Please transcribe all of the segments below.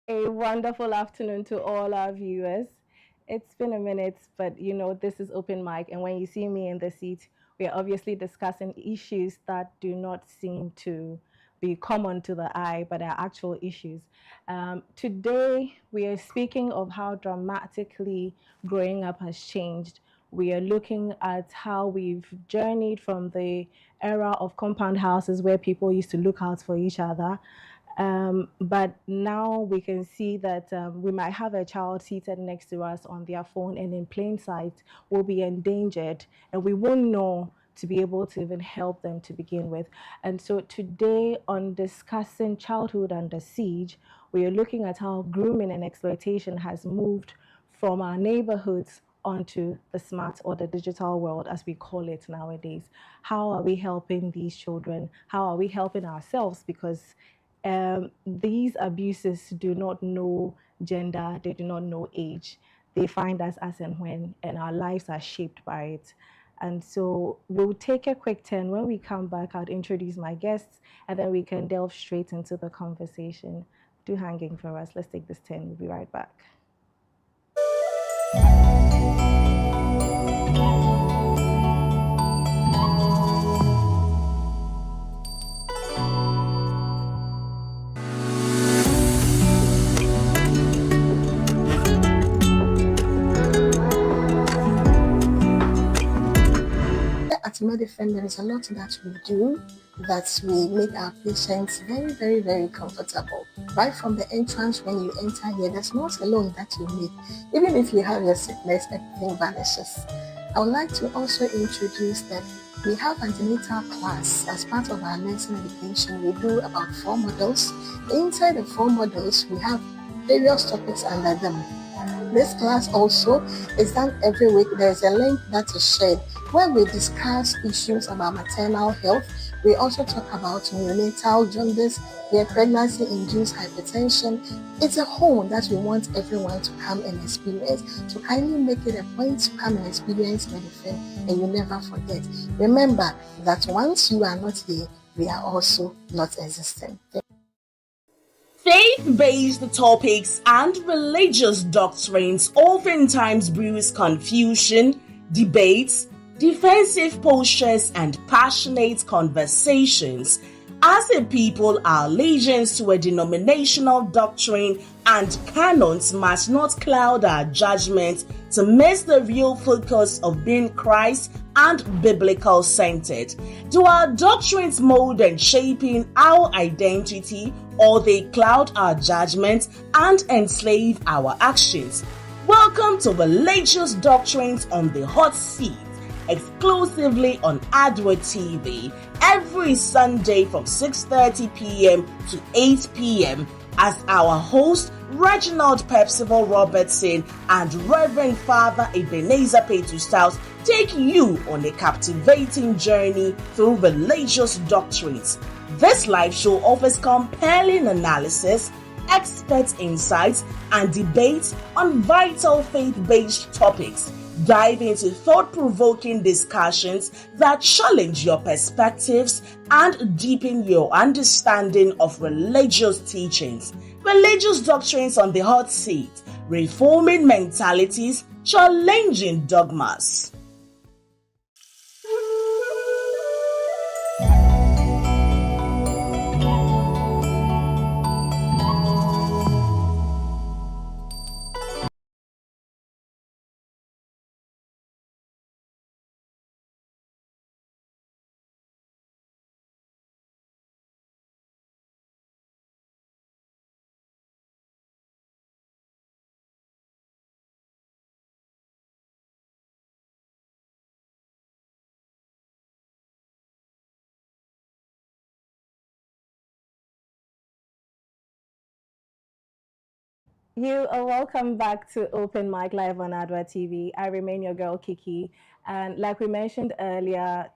A wonderful afternoon to all our viewers. It's been a minute, but this is open mic, and when you see me in the seat, we are obviously discussing issues that do not seem to be common to the eye, but are actual issues. Today, we are speaking of how dramatically growing up has changed. We are looking at how we've journeyed from the era of compound houses where people used to look out for each other, but now we can see that we might have a child seated next to us on their phone and in plain sight will be endangered, and we won't know to be able to even help them to begin with. And so today, on discussing childhood under siege, we are looking at how grooming and exploitation has moved from our neighborhoods onto the smart or the digital world, as we call it nowadays. How are we helping these children? How are we helping ourselves? Because these abuses do not know gender, they do not know age. They find us as and when, and our lives are shaped by it. And so we'll take a quick turn. When we come back, I'll introduce my guests, and then we can delve straight into the conversation. Do hanging for us. Let's take this turn. We'll be right back. At Medifem, there is a lot that we do that we make our patients very, very, very comfortable. Right from the entrance, when you enter here, there's not alone that you need. Even if you have your sickness, everything vanishes. I would like to also introduce that we have antenatal class as part of our nursing education. We do about 4 modules. Inside the 4 modules, we have various topics under them. This class also is done every week. There's a link that is shared where we discuss issues about maternal health. We also talk about neonatal jaundice, pregnancy-induced hypertension. It's a whole that we want everyone to come and experience. So kindly make it a point to come and experience medicine, and you never forget. Remember that once you are not here, we are also not existing. Faith-based topics and religious doctrines oftentimes brews confusion, debates, defensive postures, and passionate conversations. As a people, our allegiance to a denominational doctrine and canons must not cloud our judgment to miss the real focus of being Christ and biblical centered. Do our doctrines mold and shaping our identity, or they cloud our judgment and enslave our actions? Welcome to Religious Doctrines on the Hot Seat, exclusively on Adward TV, every Sunday from 6:30 p.m. to 8 p.m. as our host Reginald Percival Robertson and Reverend Father Ebenezer Petrus take you on a captivating journey through religious doctrines. This live show offers compelling analysis, expert insights, and debates on vital faith-based topics. Dive into thought-provoking discussions that challenge your perspectives and deepen your understanding of religious teachings. Religious Doctrines on the Hot Seat, reforming mentalities, challenging dogmas. You are welcome back to Open Mic Live on Adwa TV. I remain your girl, Kiki. And like we mentioned earlier,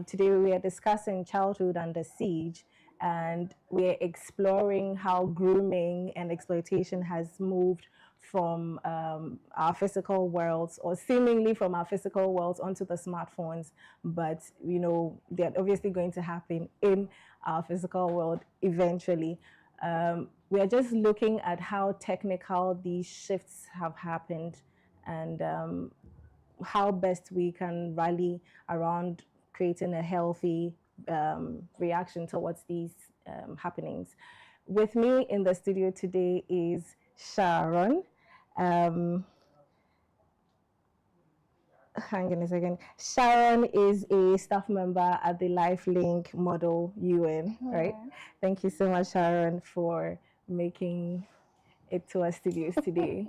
today we are discussing childhood under siege, and we're exploring how grooming and exploitation has moved from our physical worlds, or seemingly from our physical worlds, onto the smartphones. But, they're obviously going to happen in our physical world eventually. We are just looking at how technical these shifts have happened and how best we can rally around creating a healthy reaction towards these happenings. With me in the studio today is Sharon. Hang on a second. Sharon is a staff member at the LifeLink Model UN, right? Thank you so much, Sharon, for making it to our studios today.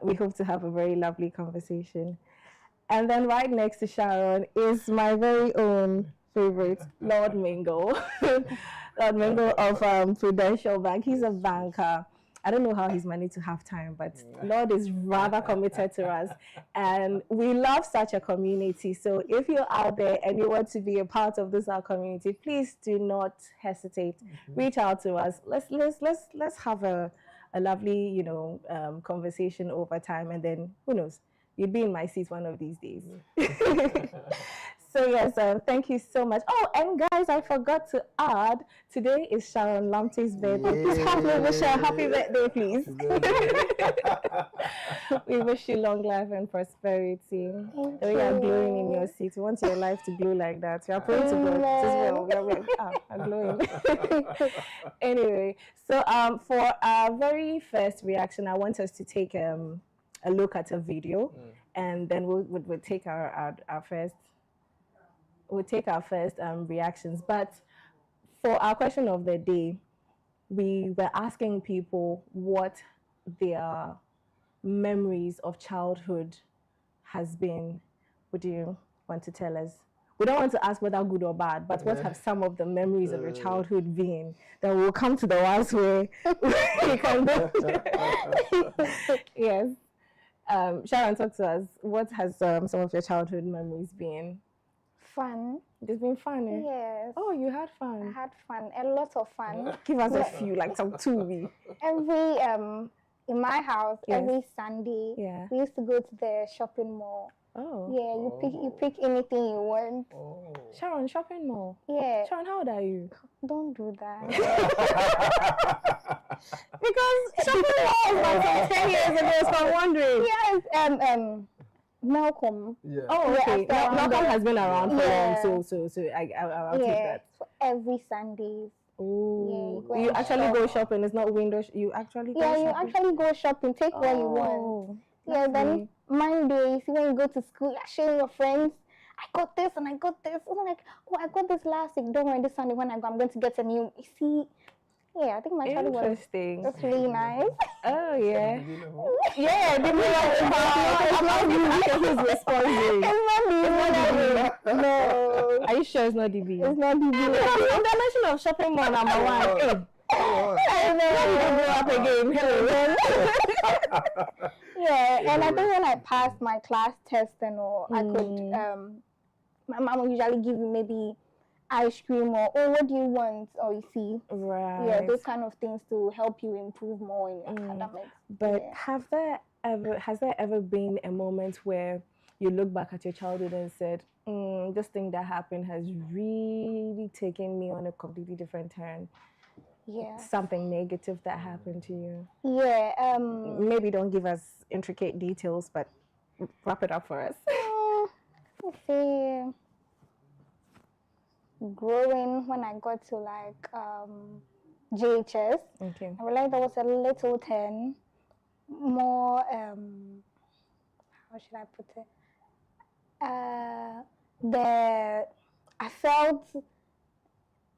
We hope to have a very lovely conversation. And then right next to Sharon is my very own favorite, Lord Mingo. Lord Mingo of Prudential Bank. He's a banker. I don't know how he's managed to have time, but Lord is rather committed to us. And we love such a community. So if you're out there and you want to be a part of this our community, please do not hesitate. Reach out to us. Let's have a lovely, conversation over time, and then who knows, you'd be in my seat one of these days. So yes, thank you so much. Oh, and guys, I forgot to add, today is Sharon Lamptey's birthday. Please help me wish her a happy birthday, please. We wish you long life and prosperity. The way you're glowing in your seat. We want your life to glow like that. We are praying to God. I'm glowing. Anyway, so for our very first reaction, I want us to take a look at a video, and then we'll take our first. We'll take our first reactions. But for our question of the day, we were asking people what their memories of childhood has been. Would you want to tell us? We don't want to ask whether good or bad, but what have some of the memories of your childhood been? Then we'll come to the ones where you can go. Yes. Sharon, talk to us. What has some of your childhood memories been? Fun. It's been fun, eh? Yes. Oh, you had fun. I had fun. A lot of fun. Give us a few, like some two. Every in my house, Yes. every Sunday, Yeah. we used to go to the shopping mall. Oh. Yeah, you pick anything you want. Oh. Sharon, shopping mall. Yeah. Sharon, how old are you? Don't do that. Because shopping mall was like 10 years ago, so I'm wondering. Yes, Malcolm. Yeah. Oh, okay. Yeah, Malcolm has been around for Yeah. long, so I'll take Yeah, that. so every Sundays. Oh, go you and actually shop. go shopping. It's not window. You actually go Yeah, shopping. you actually go shopping, take what you want. Oh, Yeah, then lovely. Mondays, when you go to school, you're showing your friends, I got this and I got this. I'm like, oh, I got this last week. Don't worry, this Sunday when I go, I'm going to get a new. You see, yeah, I think my childhood Interesting. was really nice. Oh yeah. Beautiful. Yeah, the who's responding. No, Are you sure it's not DB? it's not the The mention of shopping mall number one. Hey, Oh. grow up again. Hello. Yeah, and I think when I passed my class test and all, I could, my mom would usually give me maybe ice cream or, oh, what do you want? Or you see, Right. yeah, those kind of things to help you improve more in your academics. But Yeah. has there ever been a moment where you look back at your childhood and said, this thing that happened has really taken me on a completely different turn? Yeah. Something negative that happened to you? Yeah. Maybe don't give us intricate details, but wrap it up for us. Let's say growing when I got to like JHS, Okay. I realized I was a little 10, more how should I put it? I felt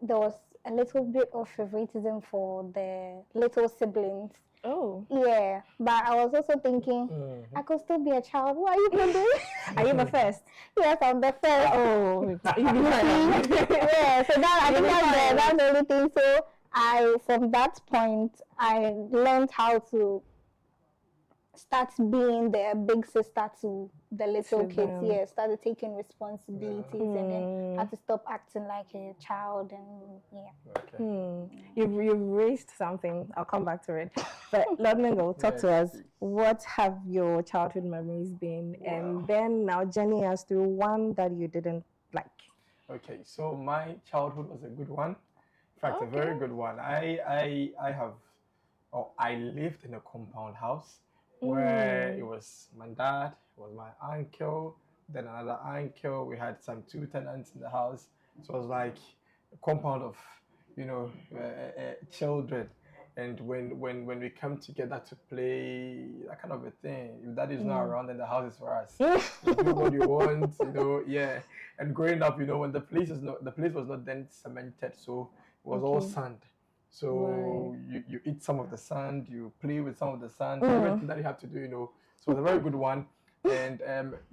there was a little bit of favoritism for the little siblings. Oh. Yeah, but I was also thinking I could still be a child. What are you gonna do? Are you the first? Yes, I'm the first. Oh, you Yeah, so that I think that's the only thing. So from that point I learned how to start being the big sister to the little To kids. them. Yeah, started taking responsibilities and then had to stop acting like a child and yeah. Okay. You've raised something. I'll come back to it. But Lord Mingo, talk to us. What have your childhood memories been? And then now journey us through one that you didn't like. Okay, so my childhood was a good one. In fact, a very good one. I have, oh, I lived in a compound house where it was my dad, it was my uncle, then another uncle. We had some two tenants in the house. So it was like a compound of, children. And when we come together to play that kind of a thing, if that is not around, then the house is for us. You do what you want, yeah. And growing up, when the place was not then cemented, so it was all sand. So you eat some of the sand, you play with some of the sand, everything that you have to do, So it was a very good one. And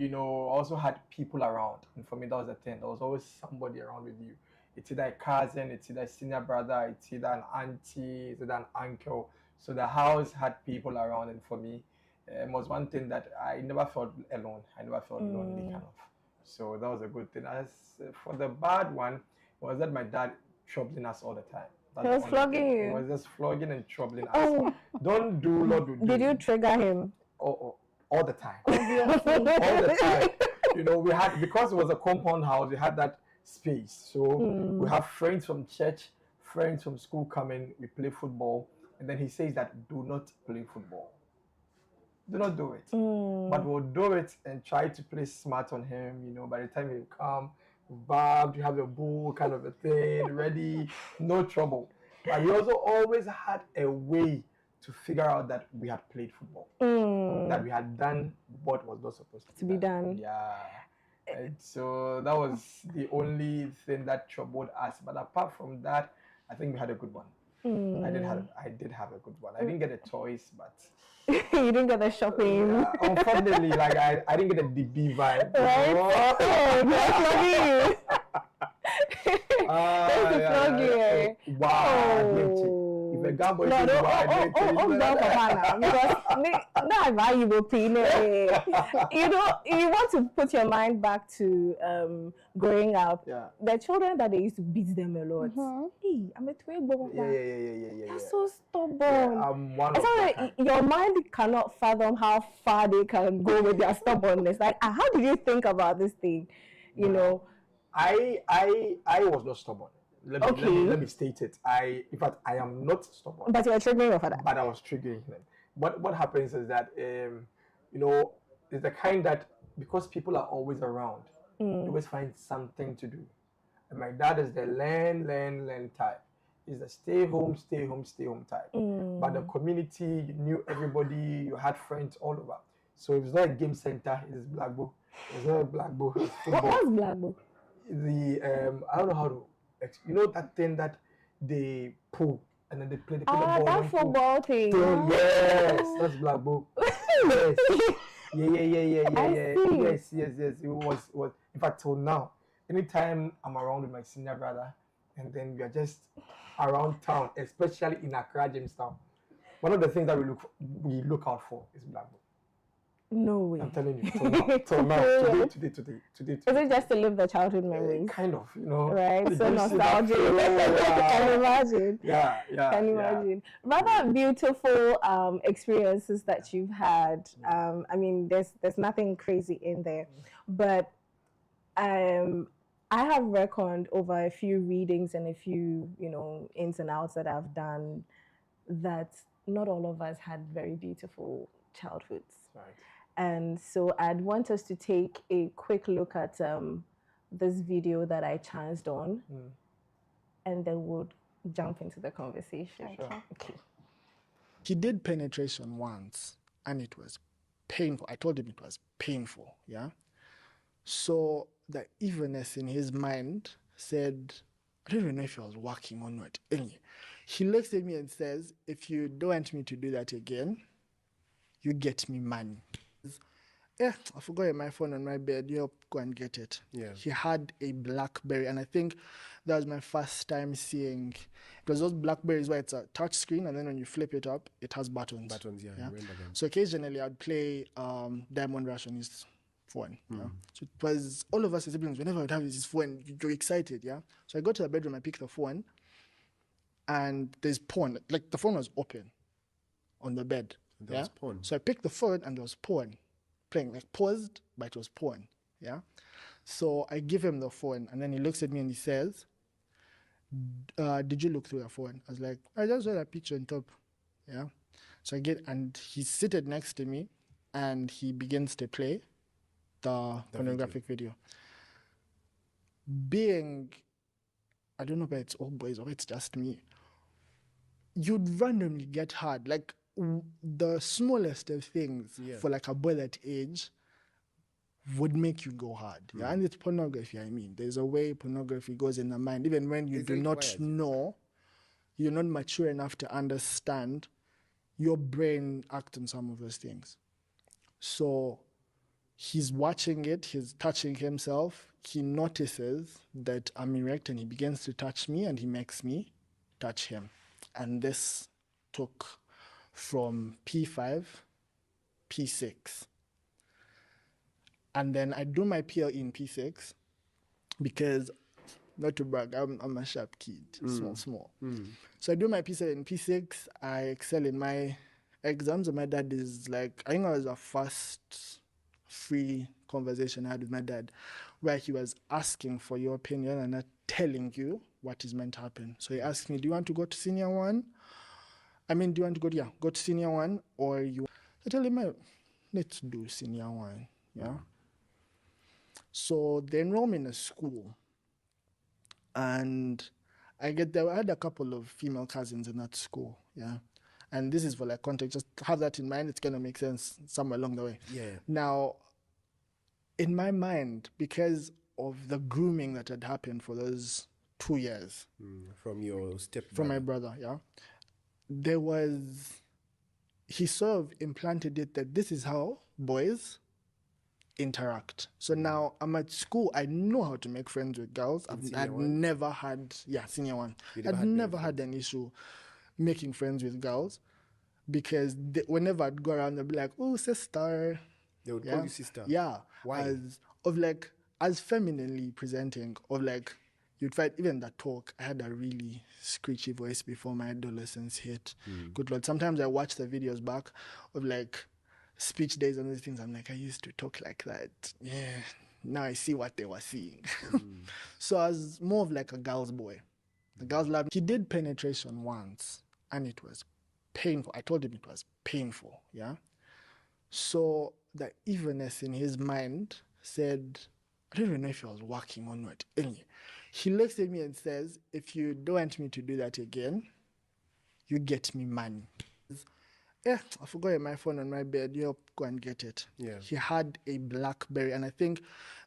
also had people around. And for me, that was the thing. There was always somebody around with you. It's either a cousin, it's either a senior brother, it's either an auntie, it's either an uncle. So the house had people around, and for me, it was one thing that I never felt alone. I never felt lonely, kind of. So that was a good thing. As for the bad one, was that my dad troubling us all the time. He was flogging you. He was just flogging and troubling us. Don't do, Lord, do. Did you trigger him? All the time. All the time. We had, because it was a compound house, we had that space. So we have friends from church, friends from school coming, we play football, and then he says that do not play football. Do not do it. But we'll do it and try to play smart on him, by the time you come, barbed, you have your bull kind of a thing ready, no trouble. But he also always had a way to figure out that we had played football, that we had done what was not supposed to be done. Yeah. And so that was the only thing that troubled us. But apart from that, I think we had a good one. I did have a good one. I didn't get the toys, but you didn't get the shopping. Unfortunately, like I didn't get the DB vibe. Right? Wow. If a gamble is you want to put your mind back to growing up. Yeah. The children that they used to beat them a lot. Hey, I'm a twin boy. Yeah. They're so stubborn. Yeah, I'm one of like your mind cannot fathom how far they can go with their stubbornness. Like, how did you think about this thing? You know, I was not stubborn. Let me state it. In fact, I am not stubborn. But you were triggering your father. But I was triggering him. What happens is that it's the kind that, because people are always around, you always find something to do. And my dad is the learn type. He's the stay home type. But the community, you knew everybody, you had friends all over. So it's not a game center, it's black book. It's not a black book, it's football. What's black book? I don't know how to, that thing that they pull and then they play the ball. That football thing. Yes, that's black book. Yes. Yeah. Yes. It was. In fact, till now, anytime I'm around with my senior brother, and then we are just around town, especially in Accra, Jamestown, one of the things that we look out for is black book. No way. I'm telling you, till now, today. Is it just to live the childhood memories? Kind of, Right, so nostalgic. Can imagine. Yeah. Can imagine. Rather beautiful experiences that you've had. I mean, there's nothing crazy in there, but I have reckoned over a few readings and a few, ins and outs that I've done, that not all of us had very beautiful childhoods. Right. And so I'd want us to take a quick look at this video that I chanced on, and then we'll jump into the conversation. Sure. Okay. He did penetration once, and it was painful. I told him it was painful, yeah? So the evilness in his mind said, I don't even know if he was working or not. Anyway, he looks at me and says, if you don't want me to do that again, you get me money. Yeah, I forgot my phone on my bed. You go and get it. Yeah. He had a BlackBerry, and I think that was my first time seeing. It was those BlackBerries where it's a touch screen, and then when you flip it up, it has buttons. Buttons, yeah. I remember them. So occasionally I'd play Diamond Rush on his phone. Yeah? So it was all of us as siblings. Whenever I'd have his phone, you're excited, yeah. So I go to the bedroom, I pick the phone, and there's porn. Like the phone was open on the bed. There was porn. So I picked the phone and there was porn playing, like paused, but it was porn. Yeah. So I give him the phone and then he looks at me and he says, did you look through your phone? I was like, I just saw that picture on top. Yeah. So I get, and he's seated next to me, and he begins to play the pornographic video. Being, I don't know if it's all boys or it's just me, you'd randomly get hard. Like the smallest of things for like a boy that age would make you go hard. Yeah, and it's pornography. I mean, there's a way pornography goes in the mind, even when you do not know, you're not mature enough to understand. Your brain acts on some of those things. So he's watching it, he's touching himself, he notices that I'm erect and he begins to touch me and he makes me touch him. And this took from P5, P6. And then I do my PL in P6 because, not to brag, I'm a sharp kid, small. So I do my P7, P6, I excel in my exams, and my dad is like, I think I was the first free conversation I had with my dad where he was asking for your opinion and not telling you what is meant to happen. So he asked me, do you want to go to senior one? Do you want to go to senior one, or you? I tell him, let's do senior one, yeah? So they enroll me in a school, and I had a couple of female cousins in that school, yeah? And this is for like context, just have that in mind, it's gonna make sense somewhere along the way. Yeah. Now, in my mind, because of the grooming that had happened for those 2 years. From your stepbrother. From my brother, yeah. He sort of implanted it that this is how boys interact. So now I'm at school, I know how to make friends with girls. I'd never had, senior one. I'd never had an issue making friends with girls because whenever I'd go around, they'd be like, oh, sister. They would call you sister? Yeah. Why? As femininely presenting, you'd find even that talk, I had a really screechy voice before my adolescence hit. Good Lord. Sometimes I watch the videos back of like speech days and these things. I'm like, I used to talk like that. Yeah. Now I see what they were seeing. So I was more of like a girl's boy. The girls loved me. He did penetration once and it was painful. I told him it was painful. Yeah. So the evilness in his mind said, I don't even know if he was working or not. Anyway, he looks at me and says, if you don't want me to do that again, you get me money. I forgot my phone on my bed. You go and get it. Yeah. He had a BlackBerry, and I think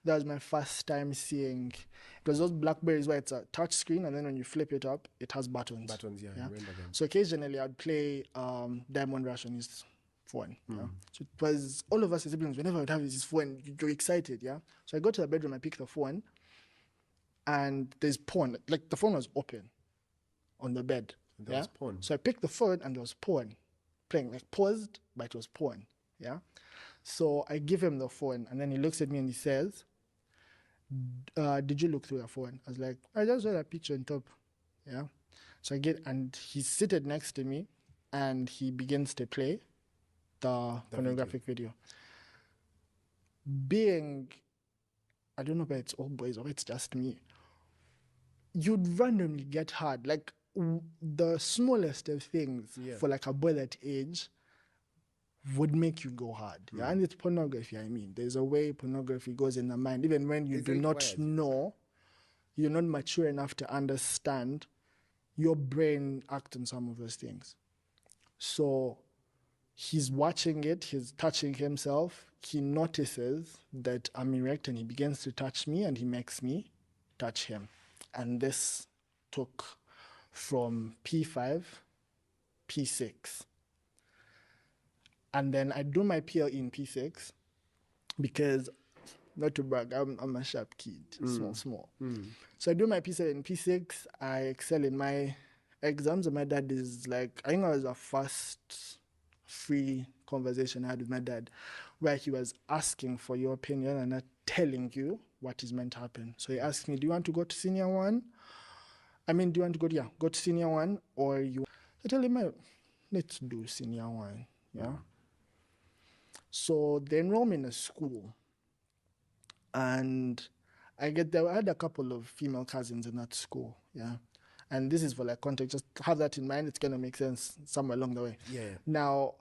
that was my first time seeing. It was those BlackBerries where it's a touch screen, and then when you flip it up, it has buttons. Buttons, yeah. I remember them. So occasionally I'd play Diamond Rush on his phone. Yeah? So it was all of us as siblings. Whenever I'd have his phone, you're excited, yeah. So I go to the bedroom, I pick the phone, and there's porn. Like the phone was open on the bed. There was porn. So I picked the phone, and there was porn playing, like paused, but it was porn. Yeah. So I give him the phone, and then he looks at me and he says, did you look through your phone? I was like, I just saw that picture on top. Yeah. So and he's seated next to me, and he begins to play the pornographic video. Being, I don't know if it's all boys or it's just me, you'd randomly get hard. Like the smallest of things for like a boy that age would make you go hard. Yeah, and it's pornography. I mean, there's a way pornography goes in the mind, even when you do not know, you're not mature enough to understand. Your brain acts on some of those things. So he's watching it, he's touching himself, he notices that I'm erect and he begins to touch me and he makes me touch him. And this took from P5, P6. And then I do my PL in P6 because, not to brag, I'm a sharp kid, small. So I do my P7, P6, I excel in my exams, and my dad is like, I think I was the first free conversation I had with my dad where he was asking for your opinion and not telling you what is meant to happen. So he asked me, do you want to go to senior one? Do you want to go to senior one, or you? I tell him, let's do senior one, yeah? So they enroll me in a school, and I had a couple of female cousins in that school, yeah? And this is for like context. Just have that in mind. It's gonna make sense somewhere along the way. Yeah. Now,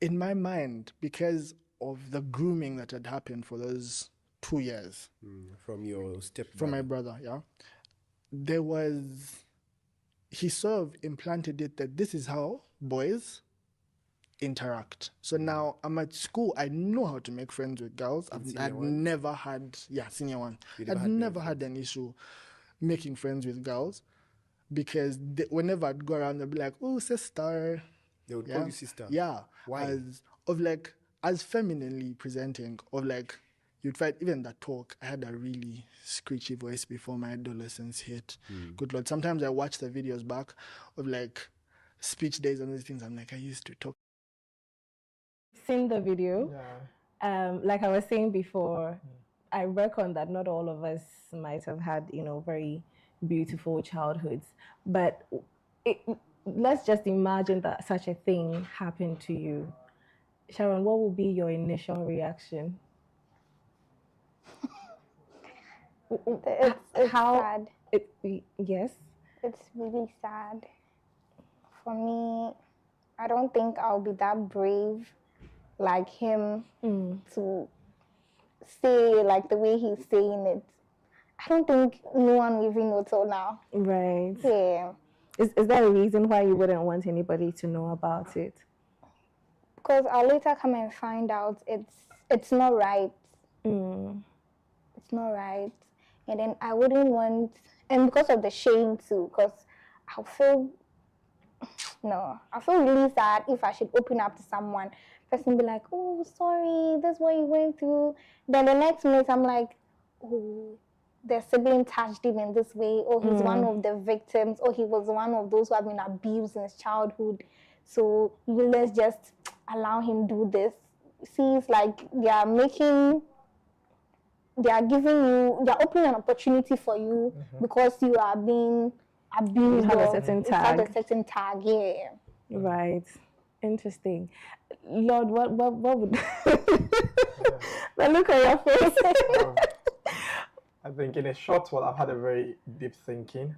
in my mind, because of the grooming that had happened for those 2 years From your stepbrother. from my brother, yeah, he sort of implanted it that this is how boys interact. So now I'm at school, I know how to make friends with girls. I've never had, senior one. I've never had an issue making friends with girls because whenever I'd go around, they'd be like, oh, sister. They would call you sister. Yeah. Why? As femininely presenting, of like, you'd find even that talk. I had a really screechy voice before my adolescence hit. Good Lord. Sometimes I watch the videos back of like speech days and these things. I'm like, I used to talk. Seen the video. Yeah. Like I was saying before, I reckon that not all of us might have had, very beautiful childhoods. But let's just imagine that such a thing happened to you. Sharon, what would be your initial reaction? It's sad. Yes? It's really sad. For me, I don't think I'll be that brave like him to say like the way he's saying it. I don't think no one will even know till now. Right. Yeah. Is there a reason why you wouldn't want anybody to know about it? Because I'll later come and find out it's not right. It's not right. And then I wouldn't want, and because of the shame too, because I feel really sad if I should open up to someone. Person be like, oh, sorry, that's what you went through. Then the next minute I'm like, oh, their sibling touched him in this way, or he's one of the victims, or he was one of those who have been abused in his childhood. So let's just allow him do this. See, it's like they are opening an opportunity for you because you are being abused. You have a certain tag. You have a certain tag, yeah. Right. Interesting. Lord, what would the look at your face? I think in a short while, I've had a very deep thinking.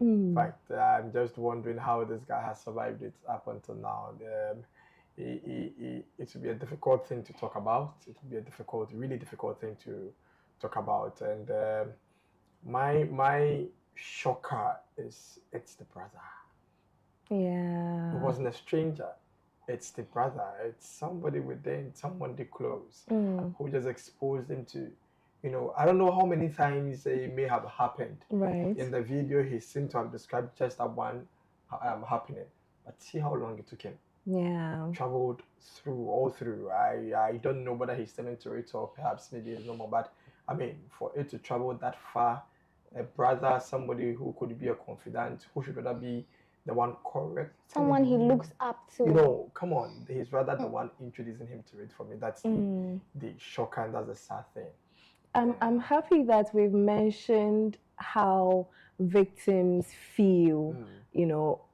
In fact, I'm just wondering how this guy has survived it up until now. It would be a difficult thing to talk about. It would be a really difficult thing to talk about. And my shocker is it's the brother. Yeah. It wasn't a stranger. It's the brother. It's somebody within, somebody close, who just exposed him to, I don't know how many times it may have happened. Right. In the video, he seemed to have described just that one happening. But see how long it took him. Yeah. Traveled all through. I don't know whether he's turning to it or perhaps maybe it's normal. But I mean, for it to travel that far, a brother, somebody who could be a confidant, who should rather be the one correct. Someone he looks up to. Come on. He's rather the one introducing him to it for me. That's the shocker and that's the sad thing. I'm happy that we've mentioned how victims feel,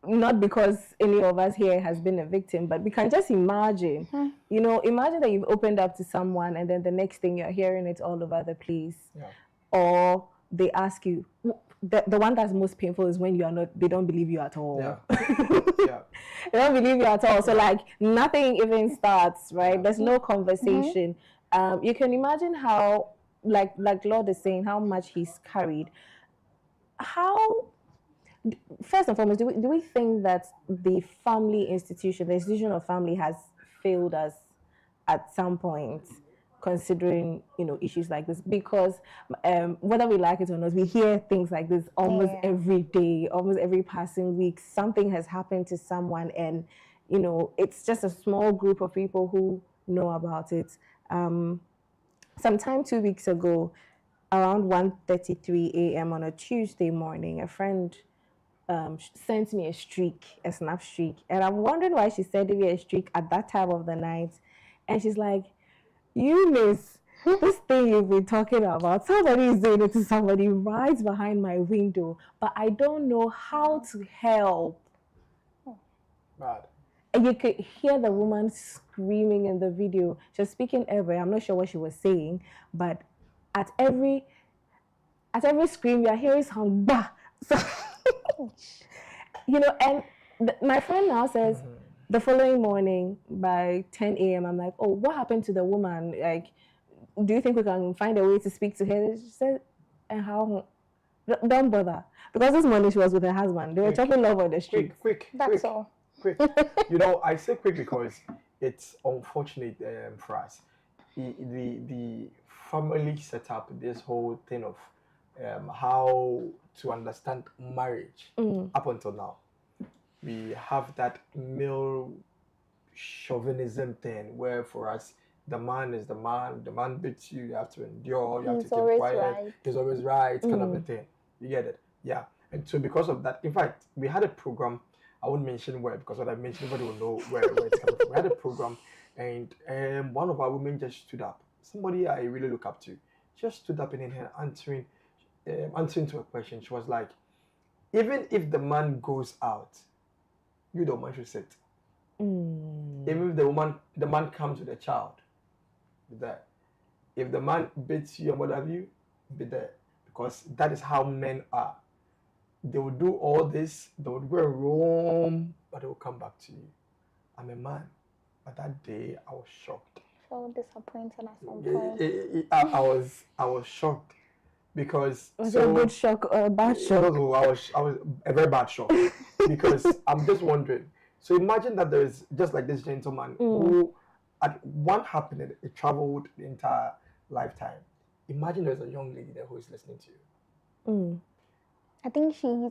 not because any of us here has been a victim, but we can just imagine, imagine that you've opened up to someone and then the next thing you're hearing it all over the place. Yeah. Or they ask you, the one that's most painful is when they don't believe you at all. Yeah. Yeah. They don't believe you at all. So like nothing even starts, right? Yeah. There's no conversation. You can imagine how, like Lord is saying, how much he's carried. First and foremost, do we think that the institution of family has failed us at some point, considering issues like this? Because whether we like it or not, we hear things like this almost every day, almost every passing week. Something has happened to someone, and it's just a small group of people who know about it. Sometime 2 weeks ago, around 1:33 a.m. on a Tuesday morning, a friend sent me a snap streak, and I'm wondering why she sent me a streak at that time of the night. And she's like, "You miss this thing you've been talking about. Somebody is doing it to somebody right behind my window, but I don't know how to help." Bad. And you could hear the woman screaming in the video. She was speaking Ewe. I'm not sure what she was saying, but at every scream, you're hearing some bah. So And my friend now says the following morning by 10 a.m. I'm like, oh, what happened to the woman? Like, do you think we can find a way to speak to her? She said, and how? Don't bother. Because this morning she was with her husband. They were talking love on the street. Quick. That's all. Quick. I say quick because it's unfortunate for us. The family set up this whole thing of how to understand marriage up until now. We have that male chauvinism thing where for us the man is the man beats you, you have to endure, you have to keep quiet, right. he's always right, kind of a thing. You get it? Yeah. And so because of that, in fact, we had a program, I won't mention where because what I mentioned, nobody will know where it's coming from. We had a program and one of our women just stood up. Somebody I really look up to. Just stood up and in her answering to a question. She was like, even if the man goes out, you don't want to sit. Even if the man comes with a child, be there. If the man beats you and what have you, be there. Because that is how men are. They will do all this, they will go and roam, but they will come back to you. I'm a man. But that day I was shocked. So disappointed at some point. I was shocked. Because was it a good shock or a bad shock? No, I was a very bad shock. Because I'm just wondering. So imagine that there is just like this gentleman who at one happened, it traveled the entire lifetime. Imagine there's a young lady there who is listening to you. I think she's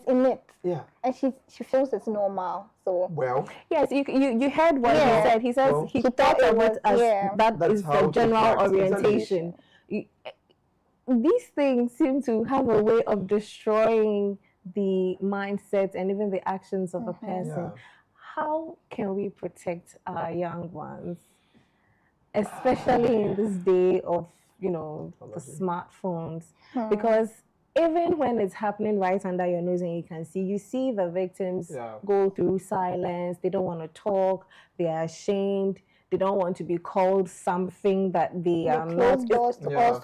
in it. Yeah. And she feels it's normal. So well. Yes, you heard what he said. He says he thought of it as that is the general orientation. These things seem to have a way of destroying the mindset and even the actions of a person. Yeah. How can we protect our young ones, especially in this day of the smartphones? Because even when it's happening right under your nose and you see the victims go through silence. They don't want to talk. They are ashamed. They don't want to be called something that they are not.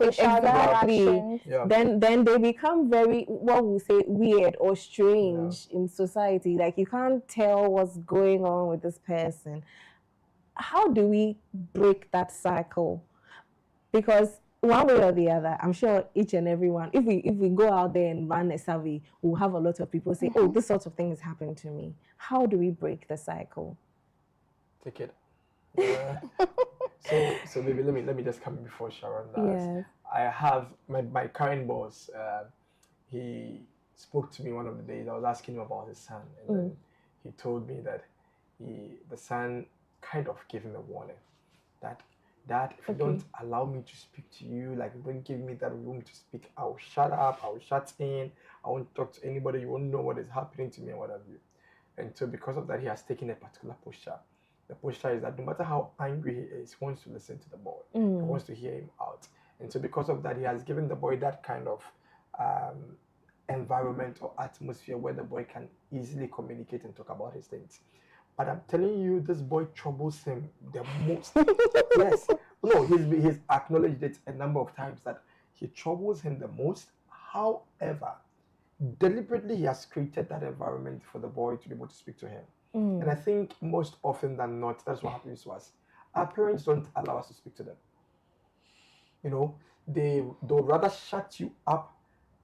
Exactly. Then they become very, what we say, weird or strange in society. Like you can't tell what's going on with this person. How do we break that cycle? Because one way or the other, I'm sure each and every one, if we go out there and run a survey, we'll have a lot of people say, oh, this sort of thing is happening to me. How do we break the cycle? Take it. So maybe let me just come before Sharon. I have my current boss. He spoke to me one of the days. I was asking him about his son, and then he told me that the son kind of gave him a warning that if you don't allow me to speak to you, like you don't give me that room to speak, I'll shut up. I'll shut in. I won't talk to anybody. You won't know what is happening to me and what have you. And so because of that, he has taken a particular posture. The posture is that no matter how angry he is, he wants to listen to the boy. He wants to hear him out. And so because of that, he has given the boy that kind of environment or atmosphere where the boy can easily communicate and talk about his things. But I'm telling you, this boy troubles him the most. Yes. No, he's acknowledged it a number of times that he troubles him the most. However, deliberately he has created that environment for the boy to be able to speak to him. And I think most often than not, that's what happens to us. Our parents don't allow us to speak to them. They'll rather shut you up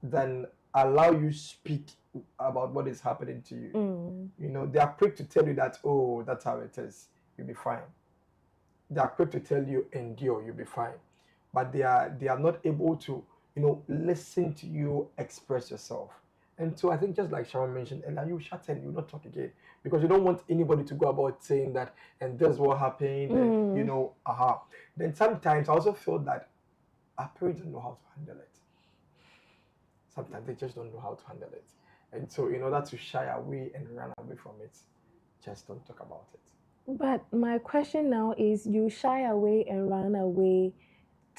than allow you speak about what is happening to you. They are quick to tell you that, oh, that's how it is. You'll be fine. They are quick to tell you, endure, you'll be fine. But they are not able to, listen to you express yourself. And so I think just like Sharon mentioned, Ella, you shut in, you not talk again. Because you don't want anybody to go about saying that, and this is what happened, and Then sometimes I also feel that our parents don't know how to handle it. Sometimes they just don't know how to handle it. And so in order to shy away and run away from it, just don't talk about it. But my question now is, you shy away and run away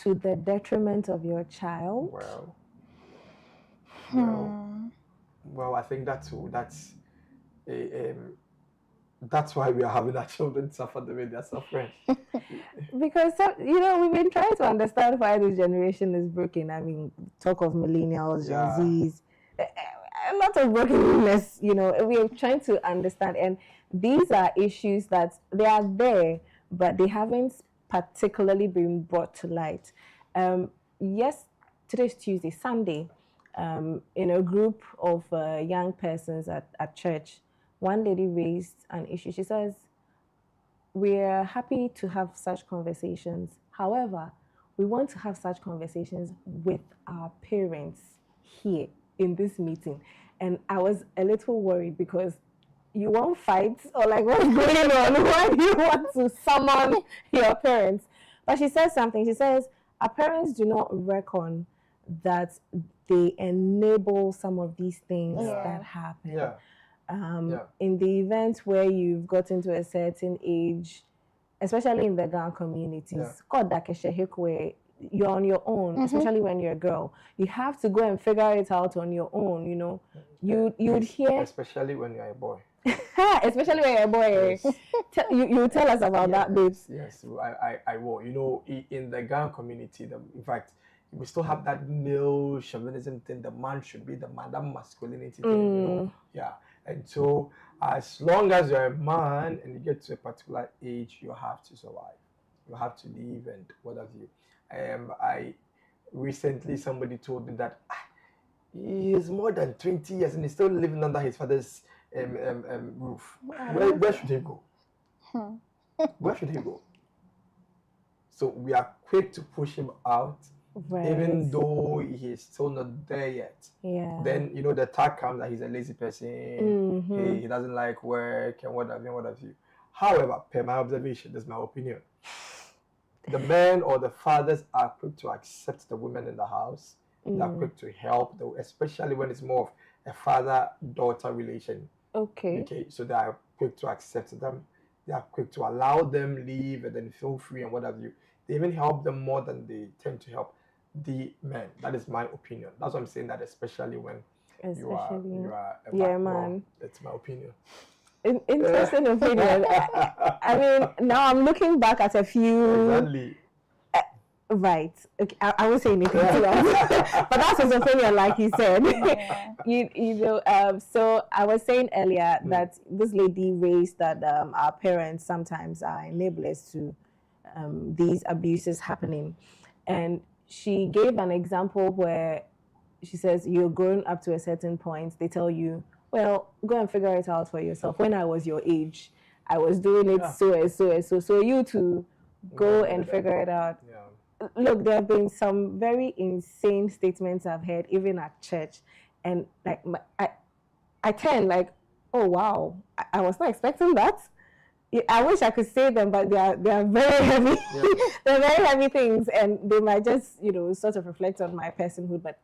to the detriment of your child? Well, I think that's why we are having our children suffer the way they're suffering. Because we've been trying to understand why this generation is broken. I mean, talk of millennials, Gen Zs. a lot of brokenness, we are trying to understand. And these are issues that they are there, but they haven't particularly been brought to light. Yes, today's Tuesday, Sunday, in a group of young persons at church, one lady raised an issue. She says, we're happy to have such conversations. However, we want to have such conversations with our parents here in this meeting. And I was a little worried because you won't fight or like what's going on when you want to summon your parents. But she says something. She says, our parents do not reckon that they enable some of these things that happen. Yeah. In the event where you've gotten to a certain age, especially in the Ghana communities, where you're on your own, especially when you're a girl. You have to go and figure it out on your own, You'd hear... Especially when you're a boy. Especially when you're a boy. Yes. You tell us about that, babes. Yes, I will. In the Ghana community, in fact, we still have that male chauvinism thing. The man should be the man, that masculinity thing, Yeah. And so, as long as you're a man and you get to a particular age, you have to survive. You have to live and what have you. I recently, somebody told me that he is more than 20 years and he's still living under his father's roof. Where should he go? Where should he go? So we are quick to push him out. Right. Even though he is still not there yet. Yeah. Then the tag comes that he's a lazy person. He doesn't like work and what have you. However, per my observation, this is my opinion. The men or the fathers are quick to accept the women in the house. They are quick to help, especially when it's more of a father-daughter relation. Okay. So they are quick to accept them. They are quick to allow them live and then feel free and what have you. They even help them more than they tend to help the men. That is my opinion. That's what I'm saying, that especially when you are a man. Well, that's my opinion. Interesting opinion. I mean, now I'm looking back at a few. Exactly. Right. Okay. I won't say anything to that. But that's his opinion, like you said. So I was saying earlier that this lady raised that our parents sometimes are enablers to these abuses happening. And she gave an example where she says, you're grown up to a certain point. They tell you, well, go and figure it out for yourself. When I was your age, I was doing it so and so and so. So you to go and figure it out. Yeah. Look, there have been some very insane statements I've heard, even at church. And like, I tend like, oh, wow, I was not expecting that. I wish I could say them, but they are very heavy. Yeah. They're very heavy things, and they might just sort of reflect on my personhood, but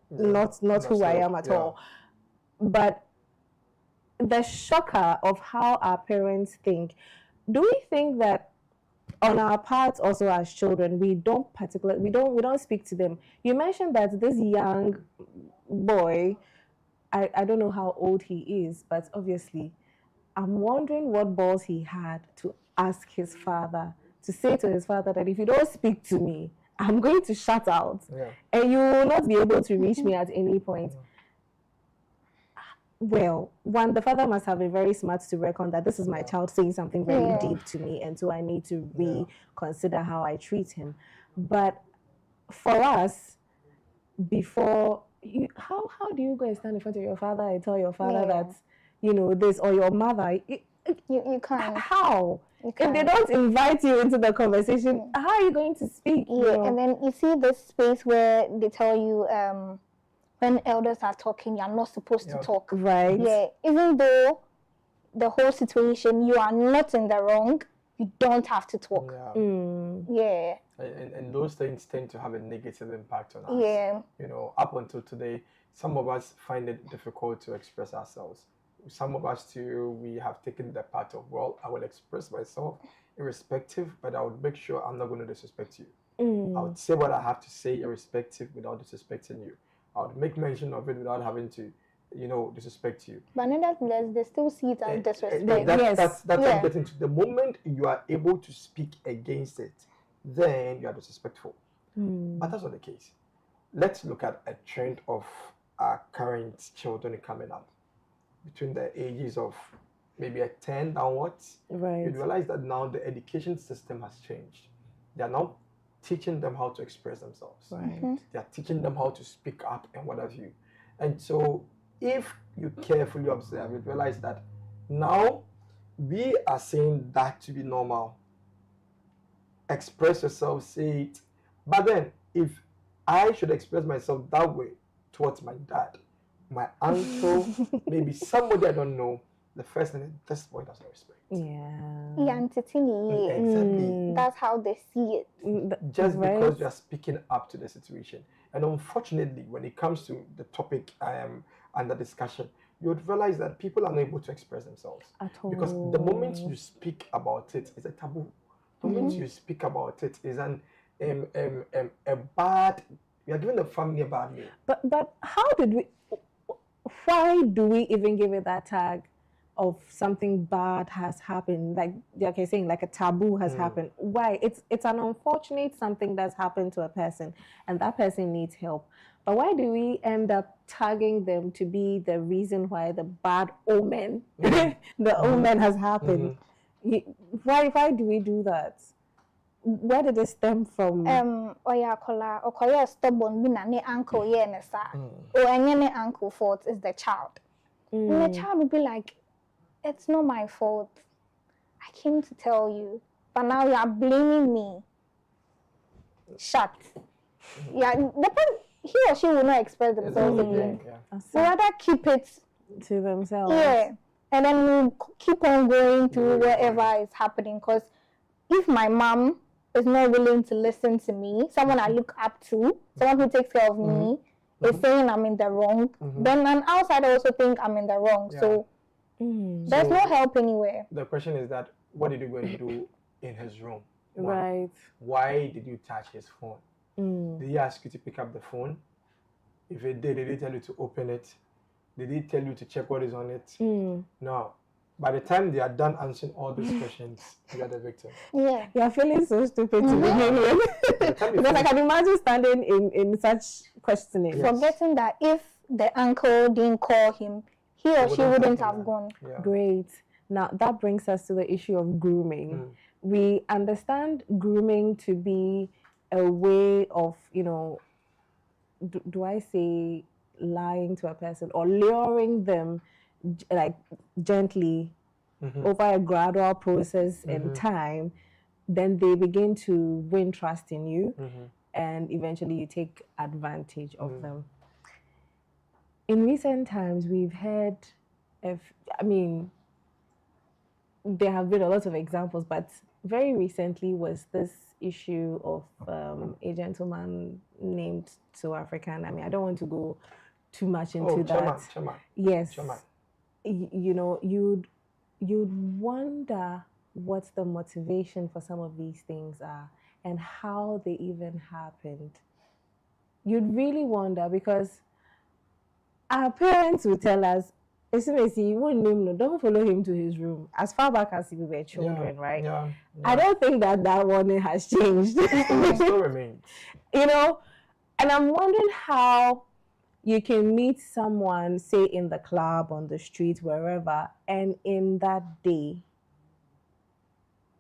not who I am at all. But the shocker of how our parents think. Do we think that on our part also as children we don't speak to them? You mentioned that this young boy, I don't know how old he is, but obviously I'm wondering what balls he had to ask his father, to say to his father that if you don't speak to me, I'm going to shut out. Yeah. And you will not be able to reach me at any point. Well, one, the father must have been very smart to reckon that this is my child saying something very deep to me, and so I need to reconsider how I treat him. But for us, before, how do you go and stand in front of your father and tell your father that, this, or your mother? You can't. How? If they don't invite you into the conversation, how are you going to speak? And then you see this space where they tell you, when elders are talking, you're not supposed to talk. Right. Yeah. Even though the whole situation, you are not in the wrong, you don't have to talk. Yeah. And those things tend to have a negative impact on us. Yeah. Up until today, some of us find it difficult to express ourselves. Some of us too, we have taken the part of, well, I will express myself irrespective, but I would make sure I'm not going to disrespect you. I would say what I have to say irrespective without disrespecting you. I would make mention of it without having to, disrespect you. But nonetheless, they still see it as disrespect. That's what I'm getting to. The moment you are able to speak against it, then you are disrespectful. But that's not the case. Let's look at a trend of our current children coming up between the ages of maybe a 10 downwards, Right. you realize that now the education system has changed. They are now teaching them how to express themselves. Right. They are teaching them how to speak up and what have you. And so if you carefully observe, you realize that now we are saying that to be normal. Express yourself, say it. But then if I should express myself that way towards my dad, my uncle, maybe somebody I don't know, the first thing is this boy doesn't respect. Yeah. Exactly. That's how they see it. Just Right. because you are speaking up to the situation. And unfortunately, when it comes to the topic I am under discussion, you would realize that people are not able to express themselves. At all. Because the moment you speak about it, it's a taboo. The moment you speak about it is a bad, you are giving the family a bad name. But why do we even give it that tag of something bad has happened? Like you're saying, like a taboo has happened. Why? It's an unfortunate something that's happened to a person, and that person needs help. But why do we end up tagging them to be the reason why the bad omen, the omen has happened? Why do we do that? Where did it stem from? Oya stubborn bi na ne uncle ye ne sa. Or any ne uncle fault is the child. And the child will be like, it's not my fault. I came to tell you, but now you are blaming me. Shut. Yeah, he or she will not express themselves again. So rather keep it to themselves. Yeah, and then we keep on going through whatever is happening. Because if my mom is not willing to listen to me, someone I look up to, someone who takes care of me, is saying I'm in the wrong, then an outsider also think I'm in the wrong. So there's no help anywhere. The question is that what did you go and do in his room? One, Right. why did you touch his phone? Did he ask you to pick up the phone? If he did he tell you to open it? Did he tell you to check what is on it? No. By the time they are done answering all these questions, you are the victim. Yeah. You're feeling so stupid to begin with. Because I can imagine standing in such questioning. Yes. Forgetting that if the uncle didn't call him, he or she wouldn't have gone. Yeah. Great. Now that brings us to the issue of grooming. We understand grooming to be a way of, do I say lying to a person or luring them like gently over a gradual process and time, then they begin to win trust in you and eventually you take advantage of them. In recent times, we've heard there have been a lot of examples, but very recently was this issue of a gentleman named So African. I don't want to go too much into that. Chama. Yes. Chama. You'd wonder what the motivation for some of these things are and how they even happened. You'd really wonder because our parents would tell us, you wouldn't know, don't follow him to his room. As far back as we were children, right? Yeah. I don't think that warning has changed. It still remains. And I'm wondering how you can meet someone, say in the club, on the street, wherever, and in that day,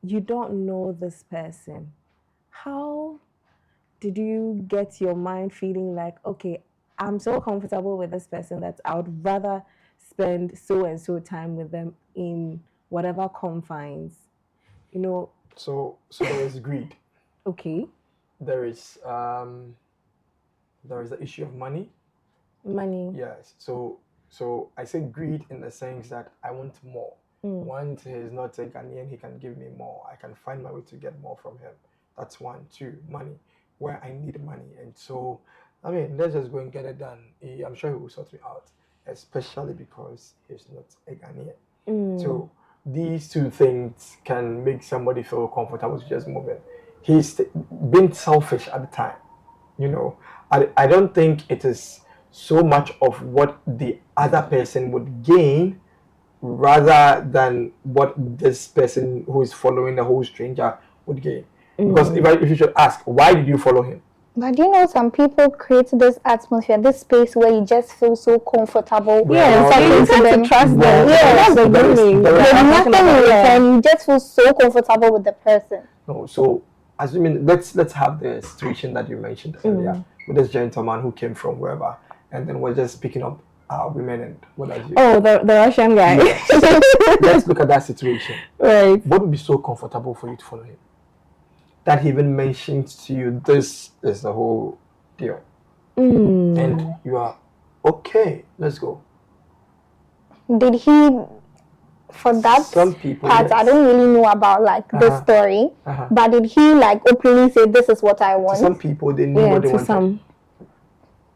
you don't know this person. How did you get your mind feeling like, okay, I'm so comfortable with this person that I would rather spend so and so time with them in whatever confines, So there is greed. Okay. There is the issue of money. Money. Yes. So I say greed in the sense that I want more. Once he is not a Ghanaian, he can give me more. I can find my way to get more from him. That's one. Two, money. Where I need money. And so, let's just go and get it done. I'm sure he will sort me out, especially because he's not a Ghanaian. So these two things can make somebody feel comfortable to just move in. He's been selfish at the time. I don't think it is so much of what the other person would gain rather than what this person who is following the whole stranger would gain. Because if you should ask, why did you follow him? But you know, some people create this atmosphere, this space where you just feel so comfortable. Yeah, so you tend to trust them. Yeah, that's the good thing. There's nothing in return. You just feel so comfortable with the person. No, so assuming let's have the situation that you mentioned earlier with this gentleman who came from wherever, and then we're just picking up women and what have you. Oh, the Russian guy. Yes. Let's look at that situation. Right. What would be so comfortable for you to follow him? That he even mentioned to you, this is the whole deal. And you are, okay, let's go. Did he, for that Some people, part, yes. I don't really know about like this story, but did he like openly say, this is what I want? To some people, they knew what they wanted. Some.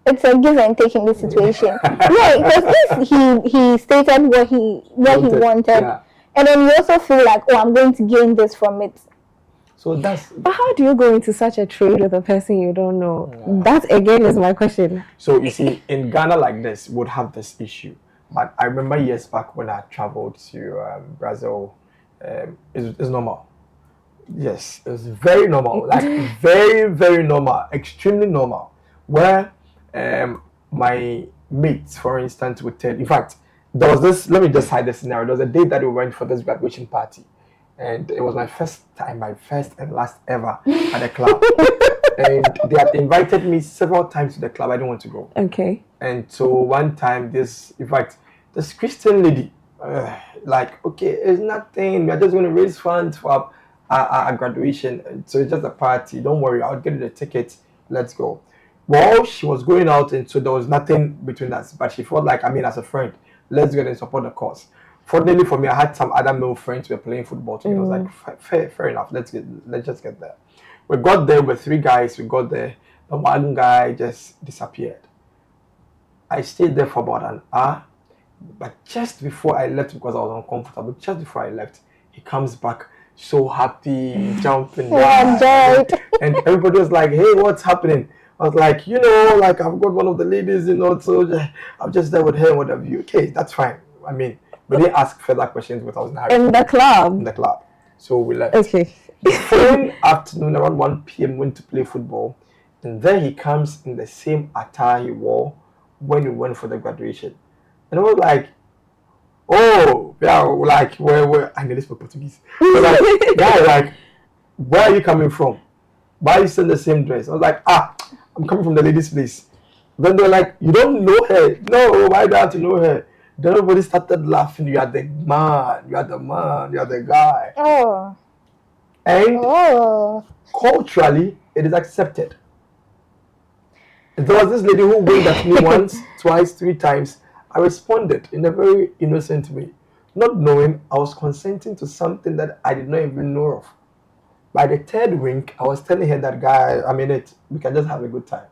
It's a give and take in this situation. Yeah, because if he stated what he wanted, and then you also feel like, oh, I'm going to gain this from it. So that's. But how do you go into such a trade with a person you don't know? That again is my question. So you see, in Ghana like this, would have this issue. But I remember years back when I traveled to Brazil, it's normal. Yes, it's very normal, like very, very normal, extremely normal. Where my mates, for instance, would tell. In fact, there was this. Let me just hide the scenario. There was a day that we went for this graduation party. And it was my first and last ever at the club. And they had invited me several times to the club. I didn't want to go. Okay. And so one time, this Christian lady, like, okay, it's nothing. We're just going to raise funds for our graduation. And so it's just a party. Don't worry, I'll get you the tickets. Let's go. Well, she was going out, and so there was nothing between us. But she felt like, as a friend, let's go and support the cause. Fortunately for me, I had some other male friends who were playing football together. I was like, fair enough. Let's just get there. We got there with 3 guys. We got there. The one guy just disappeared. I stayed there for about an hour, but just before I left, because I was uncomfortable, just before I left, he comes back so happy, jumping. And everybody was like, hey, what's happening? I was like, I've got one of the ladies, so I'm just there with her and whatever. Okay, that's fine. We didn't ask further questions because I was in a hurry. In the club? In the club. So we left. Okay. The following afternoon, around 1 p.m., went to play football. And then he comes in the same attire he wore when we went for the graduation. And I was like, oh, yeah, like, where? I nearly spoke Portuguese. Where are you coming from? Why are you still in the same dress? I was like, I'm coming from the ladies' place. Then they're like, you don't know her. No, why do I have to know her? Then everybody started laughing. You are the man. You are the man. You are the guy. Oh. And culturally, it is accepted. There was this lady who waved at me once, twice, 3 times. I responded in a very innocent way, not knowing I was consenting to something that I did not even know of. By the 3rd wink, I was telling her that, guy, I'm in it. We can just have a good time.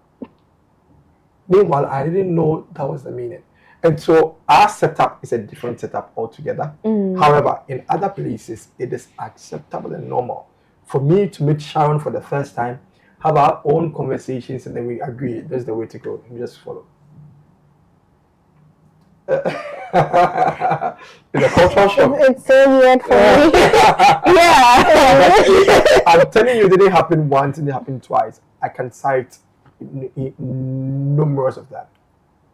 Meanwhile, I didn't know that was the meaning. And so our setup is a different setup altogether. However, in other places, it is acceptable and normal for me to meet Sharon for the first time, have our own conversations, and then we agree that's the way to go. We just follow. It's a cultural shock. It's so weird for me. Yeah. I'm telling you, it didn't happen once, it didn't happen twice. I can cite numerous of them.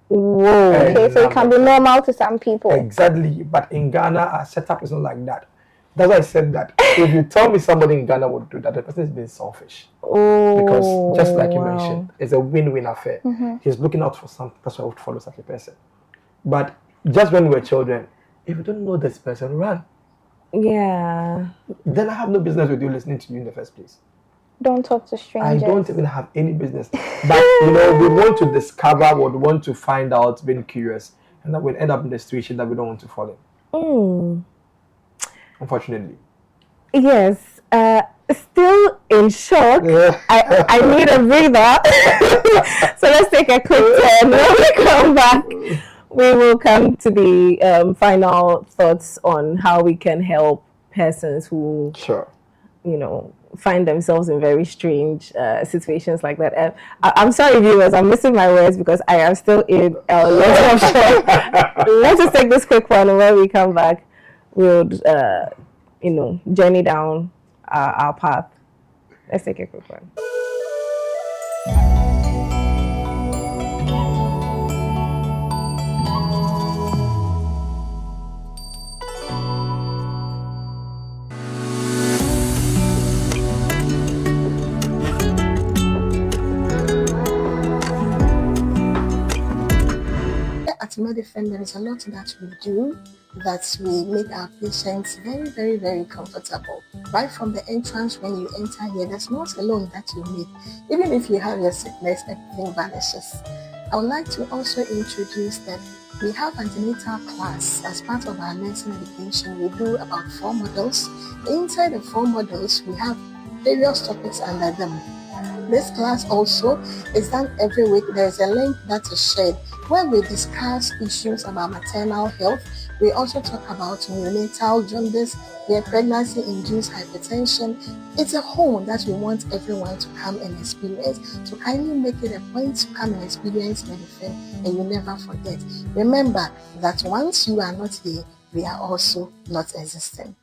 Whoa. Okay, so it can be normal to some people. Exactly. But in Ghana, our setup is not like that. That's why I said that. If you tell me somebody in Ghana would do that, the person is being selfish. Because just like you mentioned, it's a win-win affair. He's looking out for some person who would follow such a person. But just when we were children, if you don't know this person, run. Yeah. Then I have no business with you listening to you in the first place. Don't talk to strangers. I don't even have any business. But, we want to discover, we want to find out, being curious. And then we'll end up in the situation that we don't want to fall in. Unfortunately. Yes. Still in shock. I need a breather. So let's take a quick turn. When we come back, we will come to the final thoughts on how we can help persons who, find themselves in very strange situations like that. I'm sorry, viewers, I'm missing my words because I am still in a lot of shock. Let's just take this quick one, and when we come back, we'll, journey down our path. Let's take a quick one. Medifem, there is a lot that we do that we make our patients very, very, very comfortable. Right from the entrance when you enter here, there's not a loan that you make. Even if you have your sickness, everything vanishes. I would like to also introduce that we have antenatal class as part of our nursing education. We do about 4 modules. Inside the 4 modules, we have various topics under them. This class also is done every week. There's a link that is shared where we discuss issues about maternal health. We also talk about neonatal jaundice, where pregnancy-induced hypertension. It's a whole that we want everyone to come and experience. So kindly make it a point to come and experience Medifem, and you never forget. Remember that once you are not here, we are also not existing.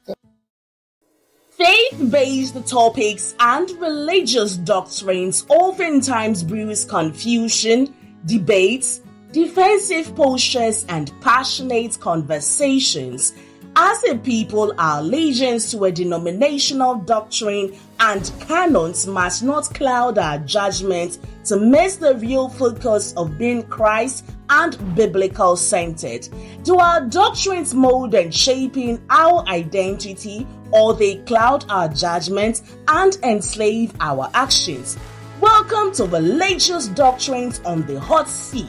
Faith-based topics and religious doctrines oftentimes brews confusion, debates, defensive postures, and passionate conversations. As a people, our allegiance to a denominational doctrine and canons must not cloud our judgment to miss the real focus of being Christ and biblical-centered. Do our doctrines mold and shaping our identity, or they cloud our judgment and enslave our actions? Welcome to Religious Doctrines on the Hot Seat,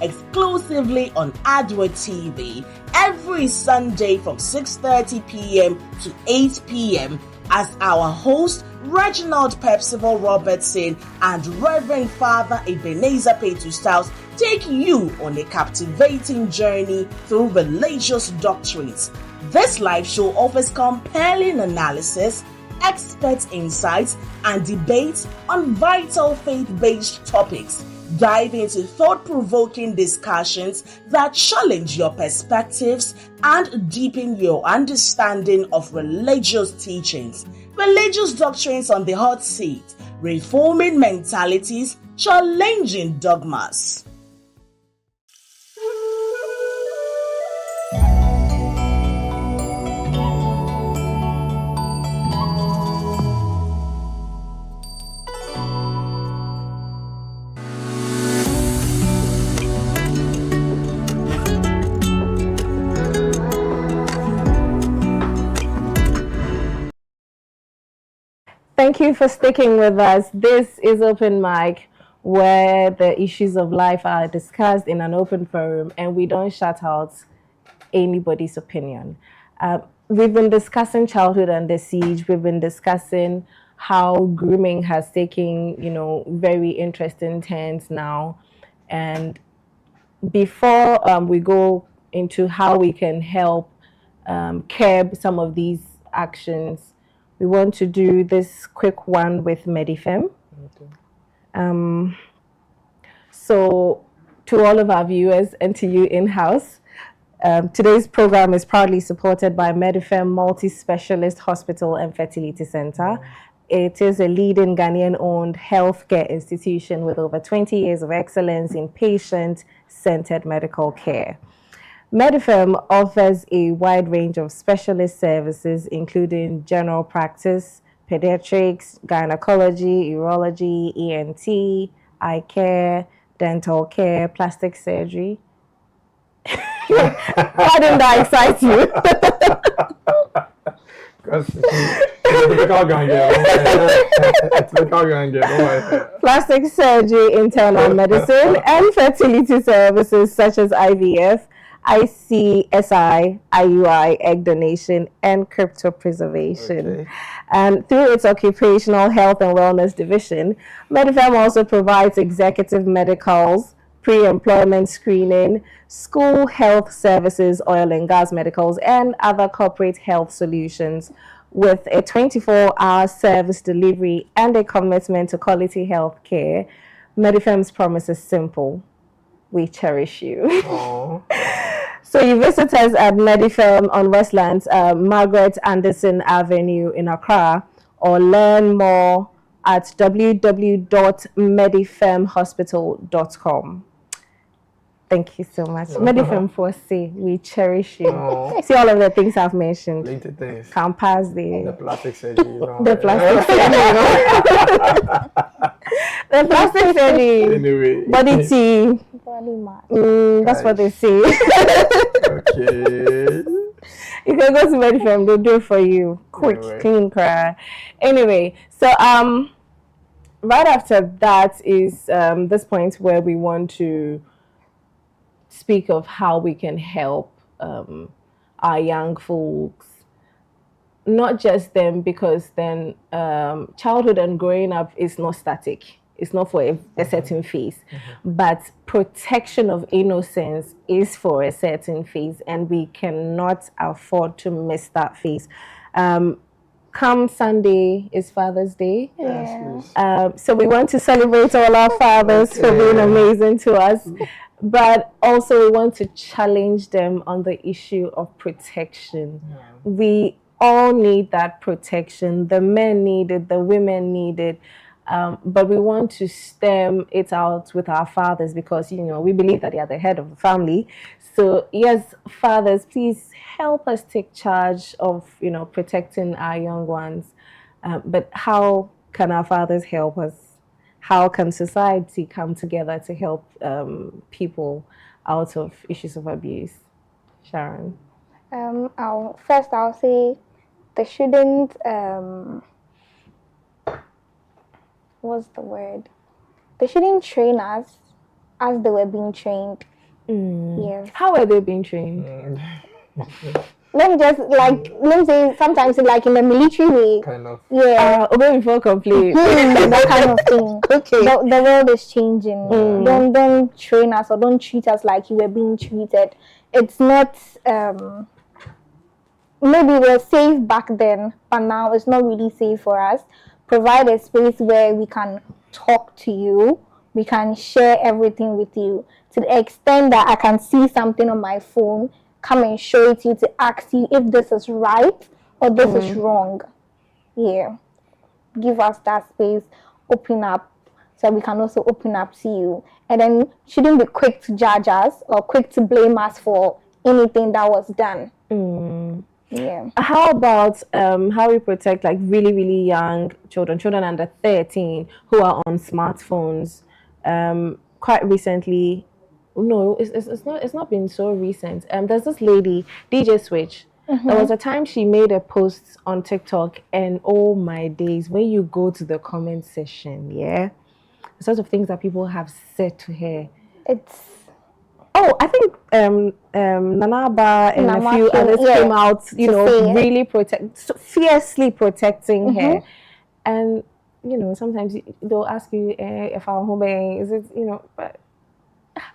exclusively on Adward TV, every Sunday from 6:30 p.m. to 8 p.m. as our host Reginald Percival Robertson and Reverend Father Ebenezer Petrus take you on a captivating journey through religious doctrines. This live show offers compelling analysis, expert insights, and debates on vital faith-based topics. Dive into thought-provoking discussions that challenge your perspectives and deepen your understanding of religious teachings. Religious Doctrines on the Hot Seat, reforming mentalities, challenging dogmas. Thank you for sticking with us. This is Open Mic, where the issues of life are discussed in an open forum and we don't shut out anybody's opinion. We've been discussing childhood and the siege. We've been discussing how grooming has taken, very interesting turns now. And before we go into how we can help curb some of these actions, we want to do this quick one with Medifem. Okay. So to all of our viewers and to you in-house, today's program is proudly supported by Medifem Multi-Specialist Hospital and Fertility Center. It is a leading Ghanaian-owned healthcare institution with over 20 years of excellence in patient-centered medical care. Medifem offers a wide range of specialist services, including general practice, pediatrics, gynecology, urology, ENT, eye care, dental care, plastic surgery. Why didn't that excite you? Plastic surgery, internal medicine, and fertility services such as IVF, ICSI, IUI, egg donation, and cryopreservation. Okay. And through its occupational health and wellness division, Medifem also provides executive medicals, pre-employment screening, school health services, oil and gas medicals, and other corporate health solutions with a 24-hour service delivery and a commitment to quality health care. Medifem's promise is simple. We cherish you. So you visit us at Medifem on Westlands, Margaret Anderson Avenue in Accra, or learn more at www.medifemhospital.com. Thank you so much. Medifem for say, we cherish you. See all of the things I've mentioned. Things. Can't pass the plastic surgery. The plastic surgery. The plastic surgery. Anyway. Body tea. Body mass. That's what they say. Okay. You can go to Medifem, they'll do it for you. Quick, Anyway. clean cry. Anyway, so right after that is this point where we want to speak of how we can help our young folks, not just them, because then childhood and growing up is not static. It's not for a certain phase, but protection of innocence is for a certain phase, and we cannot afford to miss that phase. Come Sunday is Father's Day. Yeah. So we want to celebrate all our fathers for being amazing to us, but also we want to challenge them on the issue of protection. We all need that protection. The men need it, the women need it. But we want to stem it out with our fathers because, we believe that they are the head of the family. So, yes, fathers, please help us take charge of, protecting our young ones. But how can our fathers help us? How can society come together to help people out of issues of abuse? Sharon? I'll say they shouldn't, what's the word? They shouldn't train us as they were being trained. Yes. How are they being trained? Let me say sometimes like in the military way. Kind of. Yeah. Obey before complain. That kind of thing. Okay. The world is changing. Don't train us or don't treat us like you were being treated. It's not maybe we're safe back then, but now it's not really safe for us. Provide a space where we can talk to you, we can share everything with you to the extent that I can see something on my phone, come and show it to you to ask you if this is right or this is wrong. Yeah. Give us that space, open up so we can also open up to you. And then shouldn't be quick to judge us or quick to blame us for anything that was done. Yeah. How about how we protect like really, really young children under 13 who are on smartphones? Quite recently, no, it's not been so recent. There's this lady, DJ Switch. There was a time she made a post on TikTok, and oh my days, when you go to the comment section, the sort of things that people have said to her. Oh, I think Nanaba and a few others came out, really fiercely protecting her. And, sometimes they'll ask you if our home is it, but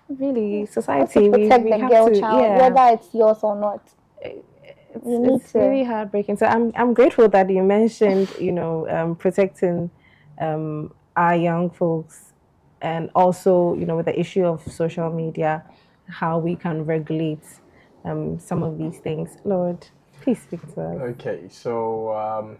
really, society, we have the girl to, child, whether it's yours or not. It's really heartbreaking. So I'm grateful that you mentioned, protecting our young folks, and also, with the issue of social media, how we can regulate some of these things. Lord, please speak to us. Okay, so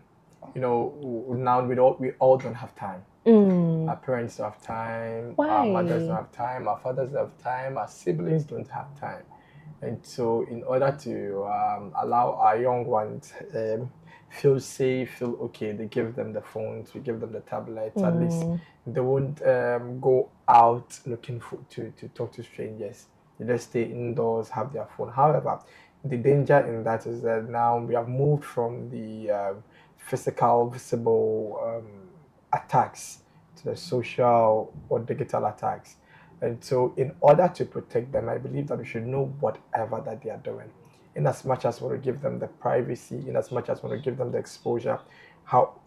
now we all don't have time. Our parents don't have time. Why? Our mothers don't have time. Our fathers don't have time. Our siblings don't have time. And so, in order to allow our young ones feel safe, feel okay, they give them the phones, we give them the tablets. At least they won't go out looking to talk to strangers. They just stay indoors, have their phone. However, the danger in that is that now we have moved from the physical, visible attacks to the social or digital attacks. And so in order to protect them, I believe that we should know whatever that they are doing. In as much as we want to give them the privacy, in as much as we want to give them the exposure,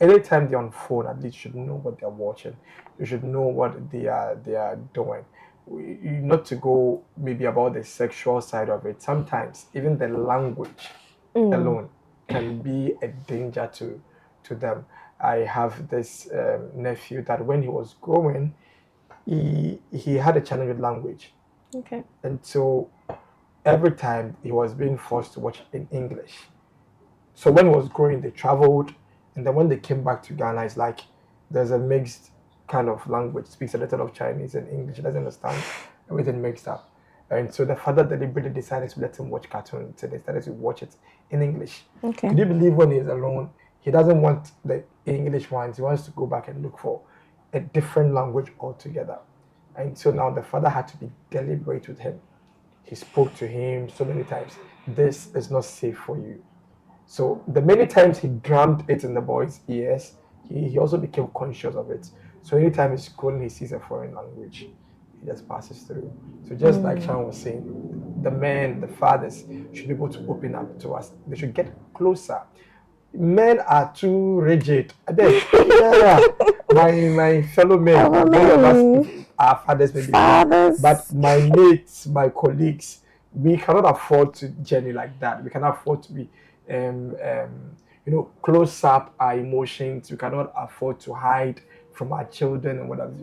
anytime they're on phone, at least you should know what they're watching. You should know what they are doing. Not to go maybe about the sexual side of it. Sometimes even the language alone can be a danger to them. I have this nephew that when he was growing, he had a challenge with language. Okay. And so every time he was being forced to watch in English. So when he was growing, they traveled, and then when they came back to Ghana, it's like there's a mixed kind of language, speaks a little of Chinese and English, he doesn't understand, everything mixed up. And so the father deliberately decided to let him watch cartoons, so they started to watch it in English. Okay. Could you believe when he's alone, he doesn't want the English ones, he wants to go back and look for a different language altogether. And so now the father had to be deliberate with him. He spoke to him so many times. This is not safe for you. So the many times he drummed it in the boy's ears, he also became conscious of it. So anytime he's schooling, he sees a foreign language, he just passes through. So just like Sean was saying, the men, the fathers should be able to open up to us. They should get closer. Men are too rigid. I bet. Yeah. My fellow men, many of us are fathers, maybe, but my mates, my colleagues, we cannot afford to journey like that. We cannot afford to be, close up our emotions. We cannot afford to hide from our children and whatever.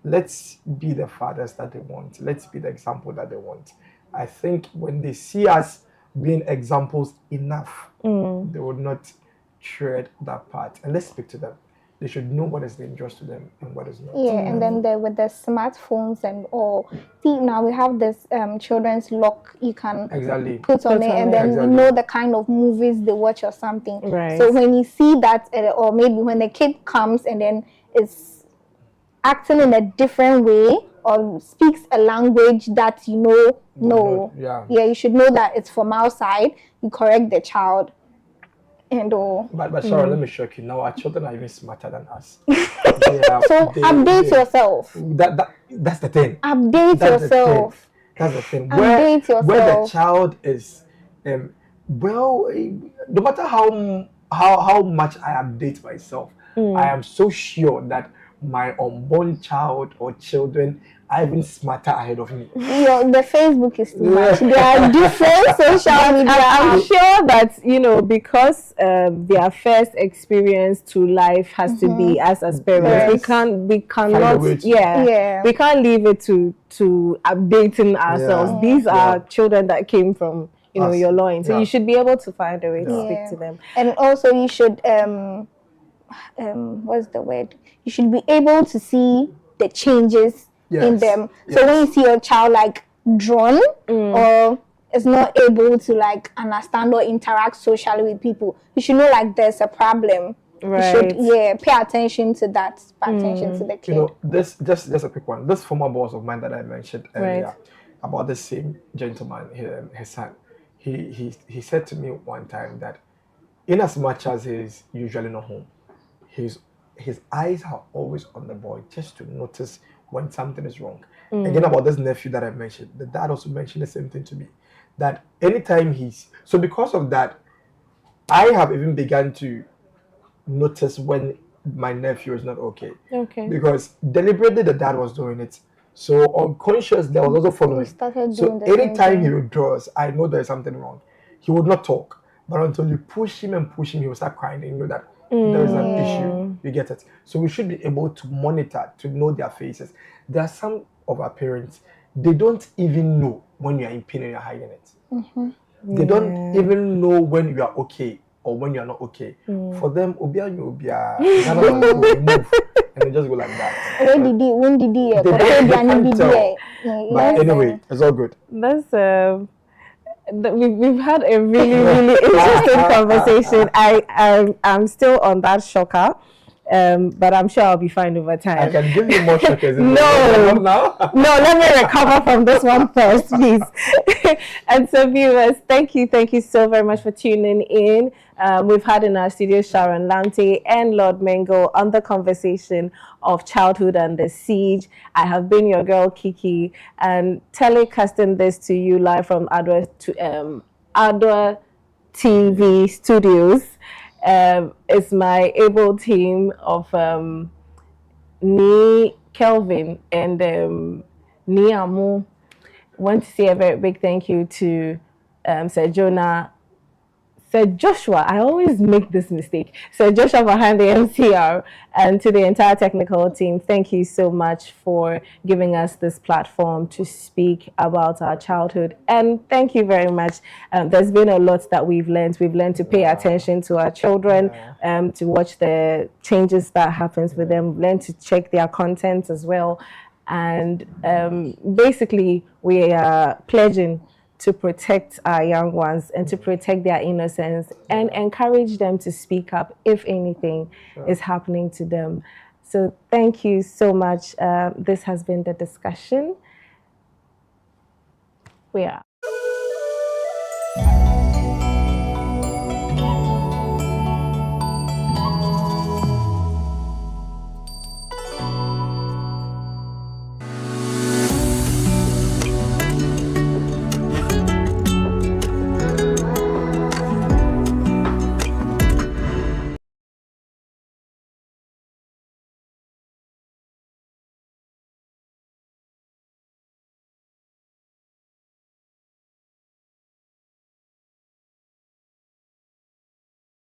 Let's be the fathers that they want. Let's be the example that they want. I think when they see us being examples enough, they will not tread that part. And let's speak to them. They should know what is dangerous to them and what is not. Yeah, and then with the smartphones and all. See, now we have this children's lock you can put on it, and then you know the kind of movies they watch or something. Right. So when you see that, or maybe when the kid comes and then is acting in a different way or speaks a language that you should know that it's from outside. You correct the child. And all. But sorry, let me shock you. Now our children are even smarter than us. Update yourself. That's the thing. Update yourself. That's the thing. Update yourself. Where the child is, no matter how much I update myself, I am so sure that my unborn child or children are even smarter ahead of me. The Facebook is too much. There are different social media. I'm sure that, because their first experience to life has to be us as parents. We cannot we can't leave it to updating ourselves. These are children that came from your loins. So you should be able to find a way to speak to them. And also you should what's the word? You should be able to see the changes in them. So when you see your child like drawn or is not able to like understand or interact socially with people, you should know like there's a problem. Right. You should pay attention to that. Pay attention to the kid. This just a quick one. This former boss of mine that I mentioned earlier about the same gentleman, his son. He said to me one time that in as much as he's usually not home, his eyes are always on the boy just to notice when something is wrong. Again, about this nephew that I mentioned, the dad also mentioned the same thing to me. That anytime so because of that, I have even begun to notice when my nephew is not okay. Because deliberately the dad was doing it. So unconsciously, I was also following. So anytime he withdraws, I know there's something wrong. He would not talk. But until you push him, he will start crying and you know that there is an issue. You get it? So we should be able to monitor, to know their faces. There are some of our parents, they don't even know when you are in pain and you're hiding it. They don't even know when you are okay or when you are not okay. For them, obia, move, and they just go like that. When did he? But anyway, it's all good. That's we've had a really, really interesting conversation. I'm still on that shocker, but I'm sure I'll be fine over time. I can give you more shockers. No, let me recover from this one first, please. And so, viewers, thank you so very much for tuning in. We've had in our studio Sharon Lante and Lord Mengo on the conversation of childhood and the siege. I have been your girl Kiki, and telecasting this to you live from Adwa TV studios is my able team of Ni Kelvin and Ni Amu. Want to say a very big thank you to Sir Joshua, I always make this mistake. Sir Joshua behind the MCR, and to the entire technical team, thank you so much for giving us this platform to speak about our childhood. And thank you very much. There's been a lot that we've learned. We've learned to pay attention to our children, to watch the changes that happens with them, we've learned to check their content as well. And basically, we are pledging to protect our young ones and to protect their innocence and encourage them to speak up if anything is happening to them. So thank you so much. This has been the discussion. We are.